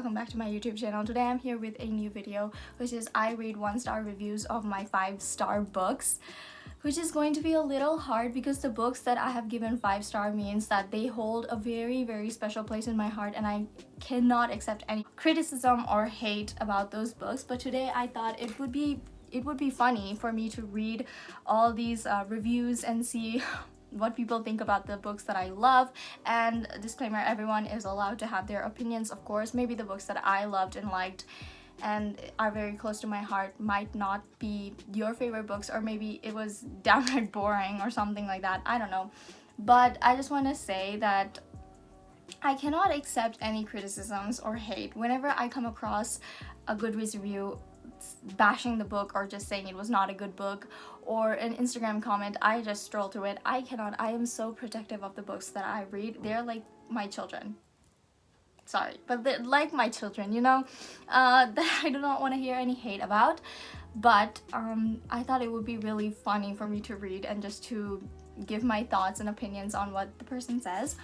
welcome back to my YouTube channel. Today I'm here with a new video, which is I read 1-star reviews of my 5-star books, which is going to be a little hard because the books that I have given 5-star means that they hold a very special place in my heart, and I cannot accept any criticism or hate about those books. But today I thought it would be funny for me to read all these reviews and see what people think about the books that I love. And disclaimer, everyone is allowed to have their opinions, of course. Maybe the books that I loved and liked and are very close to my heart might not be your favorite books, or maybe it was downright boring or something like that. I don't know. But I just want to say that I cannot accept any criticisms or hate. Whenever I come across a Goodreads review bashing the book or just saying it was not a good book, or an Instagram comment, I just stroll through it. I cannot. I am so protective of the books that I read. They're like my children. Sorry, but they're like my children, you know, that I do not want to hear any hate about. But I thought it would be really funny for me to read and just to give my thoughts and opinions on what the person says.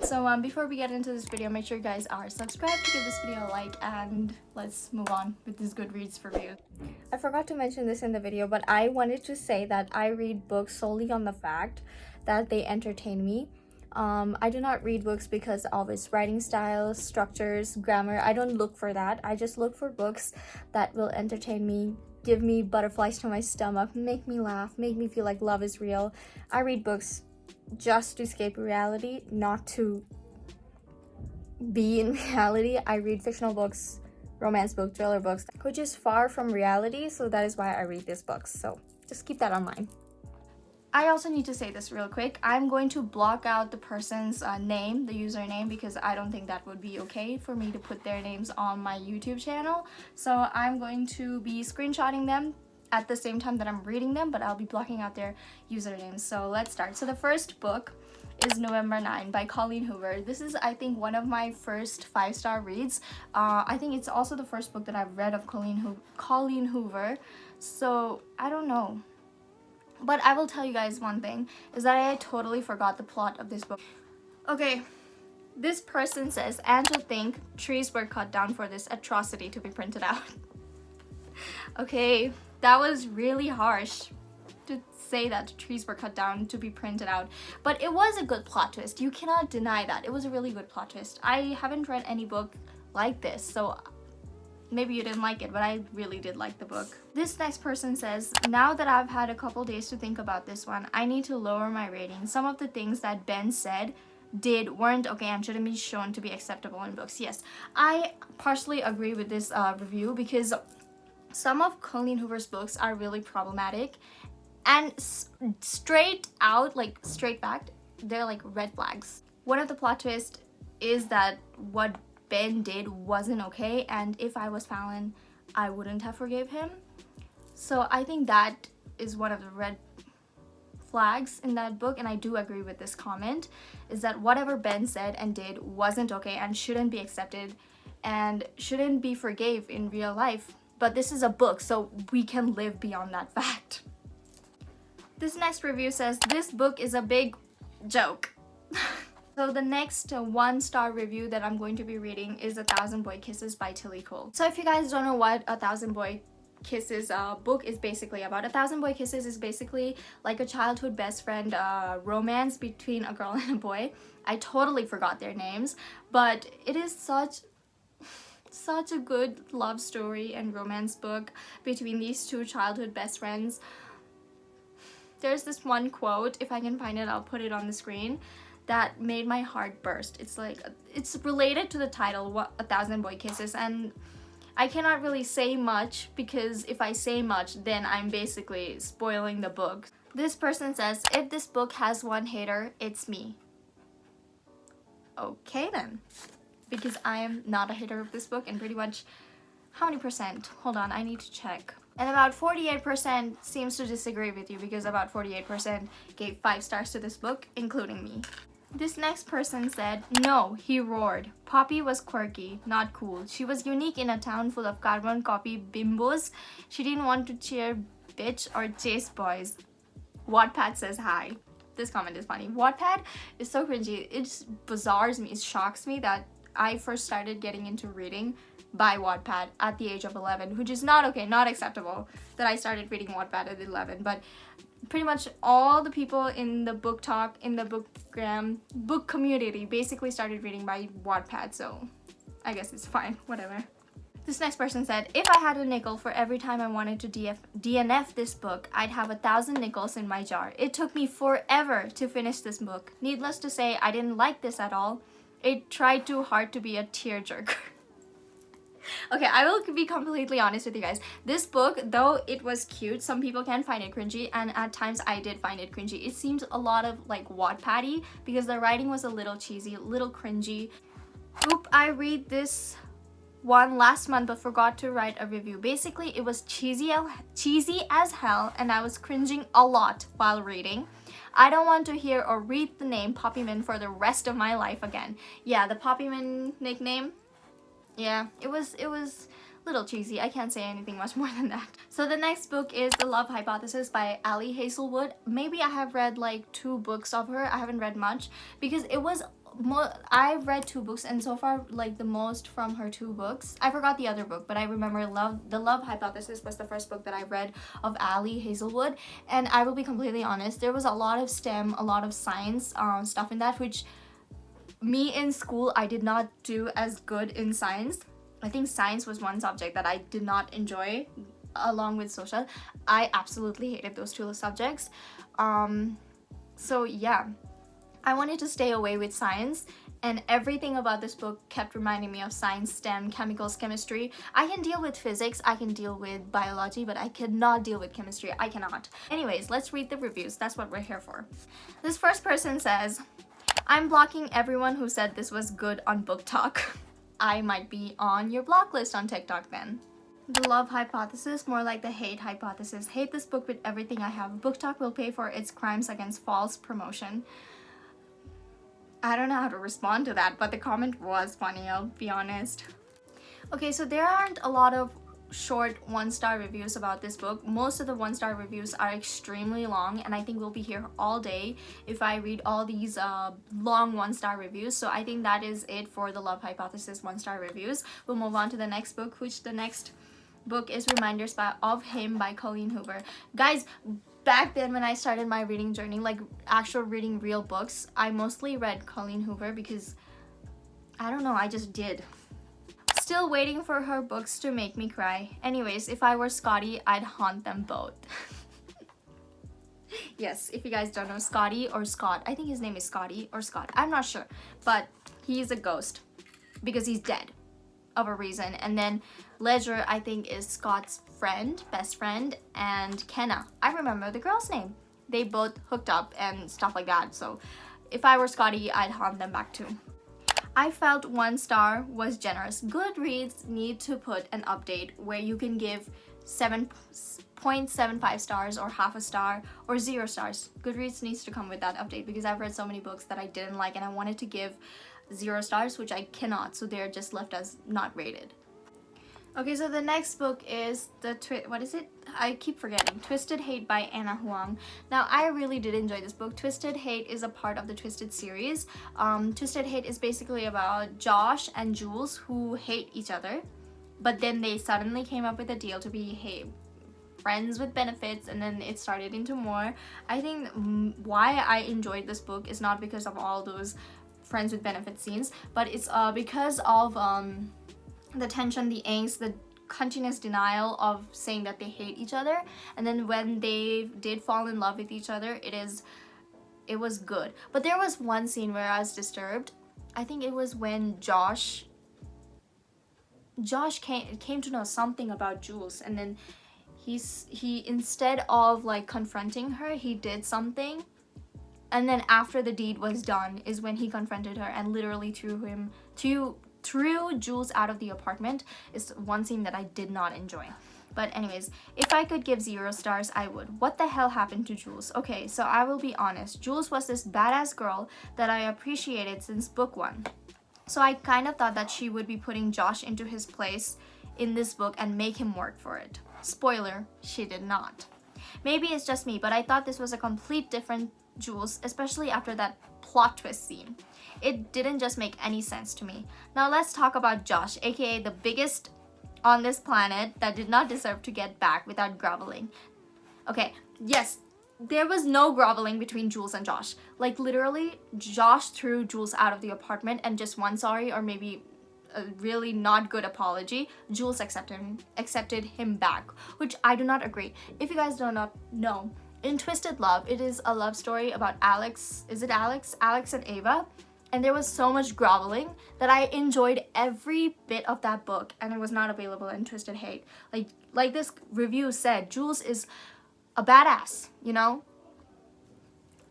So before we get into this video, make sure you guys are subscribed, give this video a like, and let's move on with this Goodreads review. I forgot to mention this in the video, but I wanted to say that I read books solely on the fact that they entertain me. I do not read books because of its writing style, structures, grammar. I don't look for that. I just look for books that will entertain me, give me butterflies to my stomach, make me laugh, make me feel like love is real. I read books just to escape reality, not to be in reality. I read fictional books, romance books, thriller books, which is far from reality, so that is why I read these books. So just keep that in mind. I also need to say this real quick. I'm going to block out the person's name, the username, because I don't think that would be okay for me to put their names on my YouTube channel. So I'm going to be screenshotting them at the same time that I'm reading them, but I'll be blocking out their usernames. So let's start. So the first book is November 9 by Colleen Hoover. This is, I think, one of my first 5-star reads. I think it's also the first book that I've read of Colleen Hoover. So I don't know. But I will tell you guys one thing, is that I totally forgot the plot of this book. Okay, this person says, Angela think trees were cut down for this atrocity to be printed out. Okay, that was really harsh to say that trees were cut down to be printed out. But it was a good plot twist. You cannot deny that. It was a really good plot twist. I haven't read any book like this, so maybe you didn't like it, but I really did like the book. This next person says, now that I've had a couple days to think about this one, I need to lower my rating. Some of the things that Ben did weren't okay and shouldn't be shown to be acceptable in books. Yes, I partially agree with this review, because some of Colleen Hoover's books are really problematic, and straight back, they're like red flags. One of the plot twists is that what Ben did wasn't okay, and if I was Fallon, I wouldn't have forgave him. So I think that is one of the red flags in that book, and I do agree with this comment, is that whatever Ben said and did wasn't okay and shouldn't be accepted and shouldn't be forgave in real life. But this is a book, so we can live beyond that fact. This next review says, this book is a big joke. So the next 1-star review that I'm going to be reading is 1,000 Boy Kisses by Tilly Cole. So if you guys don't know what 1,000 Boy Kisses book is basically about, 1,000 Boy Kisses is basically like a childhood best friend romance between a girl and a boy. I totally forgot their names, but it is such a good love story and romance book between these two childhood best friends. There's this one quote, if I can find it, I'll put it on the screen, that made my heart burst. It's like, it's related to the title, 1,000 Boy Kisses, and I cannot really say much, because if I say much, then I'm basically spoiling the book. This person says, if this book has one hater, it's me. Okay then. Because I am not a hater of this book, and pretty much, how many percent? Hold on, I need to check. And about 48% seems to disagree with you, because about 48% gave 5 stars to this book, including me. This next person said, no, he roared. Poppy was quirky, not cool. She was unique in a town full of carbon copy bimbos. She didn't want to cheer bitch or chase boys. Wattpad says hi. This comment is funny. Wattpad is so cringy. It just bizarres me. It shocks me that I first started getting into reading by Wattpad at the age of 11, which is not okay, not acceptable that I started reading Wattpad at 11, but pretty much all the people in the book talk, in the book community basically started reading by Wattpad, so I guess it's fine, whatever. This next person said, if I had a nickel for every time I wanted to DNF this book, I'd have 1,000 nickels in my jar. It took me forever to finish this book. Needless to say, I didn't like this at all. It tried too hard to be a tearjerker. Okay, I will be completely honest with you guys. This book, though it was cute, some people can find it cringy, and at times I did find it cringy. It seemed a lot of like Wattpad-y because the writing was a little cheesy, a little cringy. Oop, I read this one last month but forgot to write a review. Basically, it was cheesy as hell, and I was cringing a lot while reading. I don't want to hear or read the name Poppyman for the rest of my life again. Yeah, the Poppyman nickname. Yeah, it was a little cheesy. I can't say anything much more than that. So the next book is The Love Hypothesis by Ali Hazelwood. Maybe I have read like 2 books of her. I haven't read much because it was I've read 2 books, and so far like the most from her 2 books. I forgot the other book, but I remember The Love Hypothesis was the first book that I read of Ali Hazelwood, and I will be completely honest, there was a lot of STEM, a lot of science stuff in that, which me in school, I did not do as good in science. I think science was one subject that I did not enjoy along with social. I absolutely hated those 2 subjects. So yeah, I wanted to stay away with science, and everything about this book kept reminding me of science, STEM, chemicals, chemistry. I can deal with physics, I can deal with biology, but I cannot deal with chemistry. I cannot. Anyways, let's read the reviews. That's what we're here for. This first person says, I'm blocking everyone who said this was good on Book Talk. I might be on your block list on TikTok then. The Love Hypothesis, more like the Hate Hypothesis. Hate this book with everything I have. Book Talk will pay for its crimes against false promotion. I don't know how to respond to that, but the comment was funny, I'll be honest. Okay, so there aren't a lot of short 1-star reviews about this book. Most of the 1-star reviews are extremely long, and I think we'll be here all day if I read all these long 1-star reviews. So I think that is it for the Love Hypothesis 1-star reviews. We'll move on to the next book, which the next book is Reminders of Him by Colleen Hoover. Guys, back then when I started my reading journey, like actual reading real books, I mostly read Colleen Hoover because I don't know, I just did. Still waiting for her books to make me cry. Anyways, if I were Scotty, I'd haunt them both. Yes, if you guys don't know, Scotty or Scott, I think his name is Scotty or Scott, I'm not sure, but he's a ghost because he's dead of a reason. And then Ledger, I think, is Scott's friend, best friend, and Kenna, I remember the girl's name. They both hooked up and stuff like that, so if I were Scotty, I'd haunt them back too. I felt 1 star was generous. Goodreads need to put an update where you can give 7.75 stars or half a star or 0 stars. Goodreads needs to come with that update because I've read so many books that I didn't like and I wanted to give 0 stars, which I cannot, so they're just left as not rated. Okay, so the next book is what is it? I keep forgetting. Twisted Hate by Anna Huang. Now, I really did enjoy this book. Twisted Hate is a part of the Twisted series. Twisted Hate is basically about Josh and Jules who hate each other, but then they suddenly came up with a deal to be friends with benefits, and then it started into more. I think why I enjoyed this book is not because of all those friends with benefits scenes, but it's because of the tension, the angst, the continuous denial of saying that they hate each other, and then when they did fall in love with each other, it was good. But there was one scene where I was disturbed. I think it was when Josh came to know something about Jules, and then he instead of like confronting her, he did something, and then after the deed was done is when he confronted her and literally threw Jules out of the apartment. Is one scene that I did not enjoy. But anyways, if I could give 0 stars, I would. What the hell happened to Jules? Okay, so I will be honest. Jules was this badass girl that I appreciated since book 1. So I kind of thought that she would be putting Josh into his place in this book and make him work for it. Spoiler, she did not. Maybe it's just me, but I thought this was a complete different Jules, especially after that plot twist scene. It didn't just make any sense to me. Now let's talk about Josh, aka the biggest on this planet that did not deserve to get back without groveling. Okay, yes, there was no groveling between Jules and Josh. Like literally, Josh threw Jules out of the apartment and just one sorry or maybe a really not good apology, Jules accepted him back, which I do not agree. If you guys do not know, in Twisted Love, it is a love story about Alex. Is it Alex? Alex and Ava. And there was so much groveling that I enjoyed every bit of that book, and it was not available in Twisted Hate. Like this review said, Jules is a badass, you know?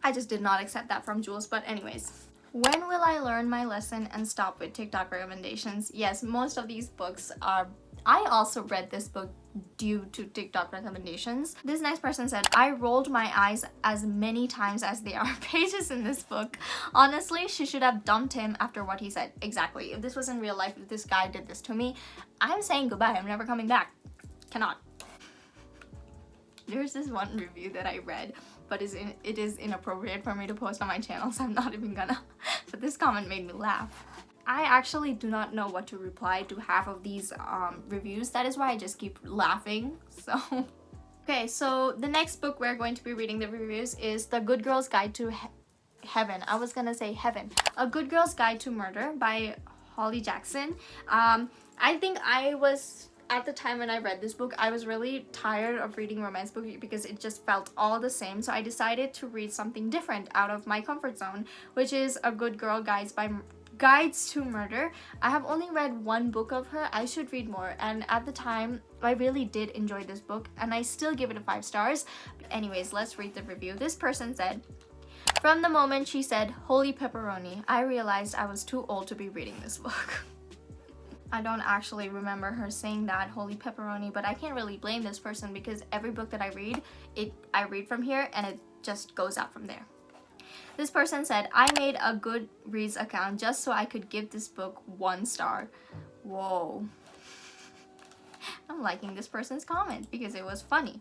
I just did not accept that from Jules, but anyways. When will I learn my lesson and stop with TikTok recommendations? Yes, most of these books are... I also read this book due to TikTok recommendations. This next person said, I rolled my eyes as many times as there are pages in this book. Honestly, she should have dumped him after what he said. Exactly. If this was in real life, if this guy did this to me, I'm saying goodbye. I'm never coming back. Cannot. There's this one review that I read, but it is inappropriate for me to post on my channel, so I'm not even gonna. But this comment made me laugh. I actually do not know what to reply to half of these reviews. That is why I just keep laughing. So, okay, so the next book we're going to be reading the reviews is The Good Girl's Guide to Heaven. I was gonna say Heaven. A Good Girl's Guide to Murder by Holly Jackson. I think I was... At the time when I read this book, I was really tired of reading romance books because it just felt all the same. So I decided to read something different out of my comfort zone, which is A Good Girl Guides to Murder. I have only read one book of her. I should read more. And at the time, I really did enjoy this book and I still give it a 5 stars. Anyways, let's read the review. This person said, from the moment she said, holy pepperoni, I realized I was too old to be reading this book. I don't actually remember her saying that, holy pepperoni, but I can't really blame this person because every book that I read, I read from here and it just goes out from there. This person said, I made a Goodreads account just so I could give this book 1 star. Whoa. I'm liking this person's comment because it was funny.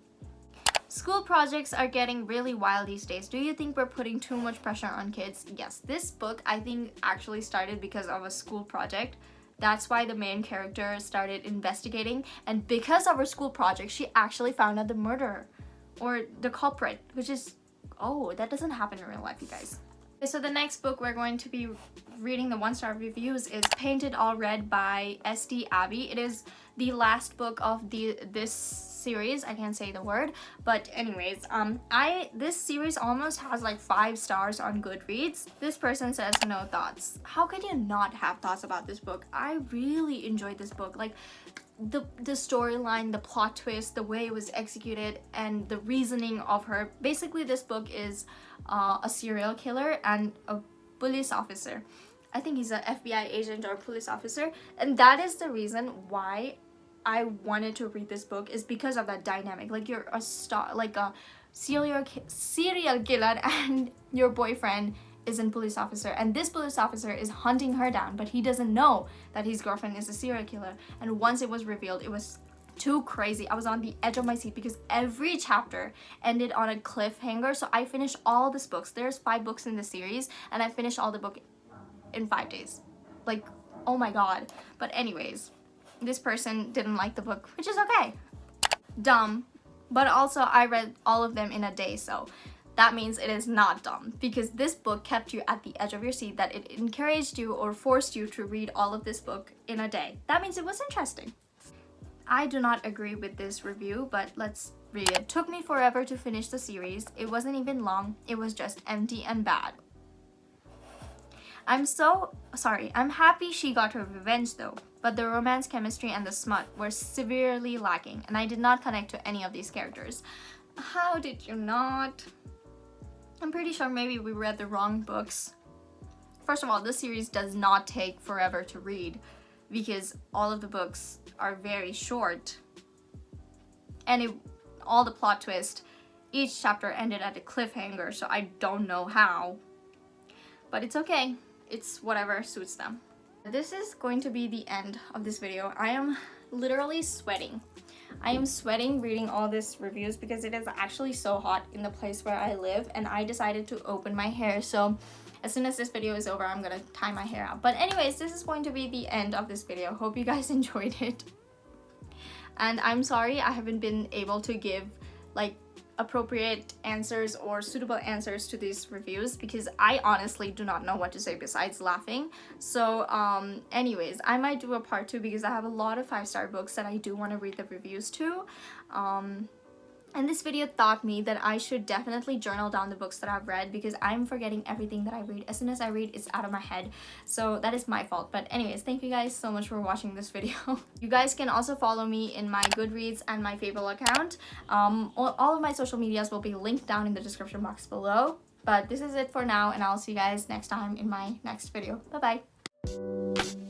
School projects are getting really wild these days. Do you think we're putting too much pressure on kids? Yes, this book I think actually started because of a school project. That's why the main character started investigating, and because of her school project, she actually found out the murderer or the culprit, which is, oh, that doesn't happen in real life, you guys. Okay, so the next book we're going to be reading the 1-star reviews is Painted All Red by S.D. Abbey. It is the last book of this series. I can't say the word, but anyways, this series almost has like 5 stars on Goodreads. This person says no thoughts. How could you not have thoughts about this book? I really enjoyed this book. Like the storyline, the plot twist, the way it was executed, and the reasoning of her. Basically, this book is a serial killer and a police officer. I think he's an FBI agent or police officer, and that is the reason why I wanted to read this book, is because of that dynamic. Like you're a serial killer and your boyfriend is a police officer, and this police officer is hunting her down, but he doesn't know that his girlfriend is a serial killer. And once it was revealed, it was too crazy. I was on the edge of my seat because every chapter ended on a cliffhanger. So I finished all these books. There's 5 books in the series and I finished all the book in 5 days. Like, oh my god. But anyways, this person didn't like the book, which is okay. Dumb. But also I read all of them in a day, so that means it is not dumb, because this book kept you at the edge of your seat, that it encouraged you or forced you to read all of this book in a day. That means it was interesting. I do not agree with this review, but let's read it. Took me forever to finish the series. It wasn't even long. It was just empty and bad. I'm happy she got her revenge though, but the romance, chemistry, and the smut were severely lacking, and I did not connect to any of these characters. How did you not? I'm pretty sure maybe we read the wrong books. First of all, this series does not take forever to read because all of the books are very short, and all the plot twist, each chapter ended at a cliffhanger, so I don't know how, but it's okay. It's whatever suits them. This is going to be the end of this video. I am literally sweating. I am sweating reading all these reviews because it is actually so hot in the place where I live, and I decided to open my hair, so As soon as this video is over, I'm gonna tie my hair up. But anyways, this is going to be the end of this video. Hope you guys enjoyed it. And I'm sorry I haven't been able to give like appropriate answers or suitable answers to these reviews because I honestly do not know what to say besides laughing. So anyways, I might do a part 2 because I have a lot of 5-star books that I do want to read the reviews to. And this video taught me that I should definitely journal down the books that I've read because I'm forgetting everything that I read. As soon as I read, it's out of my head. So that is my fault. But anyways, thank you guys so much for watching this video. You guys can also follow me in my Goodreads and my Fable account. All of my social medias will be linked down in the description box below. But this is it for now, and I'll see you guys next time in my next video. Bye-bye.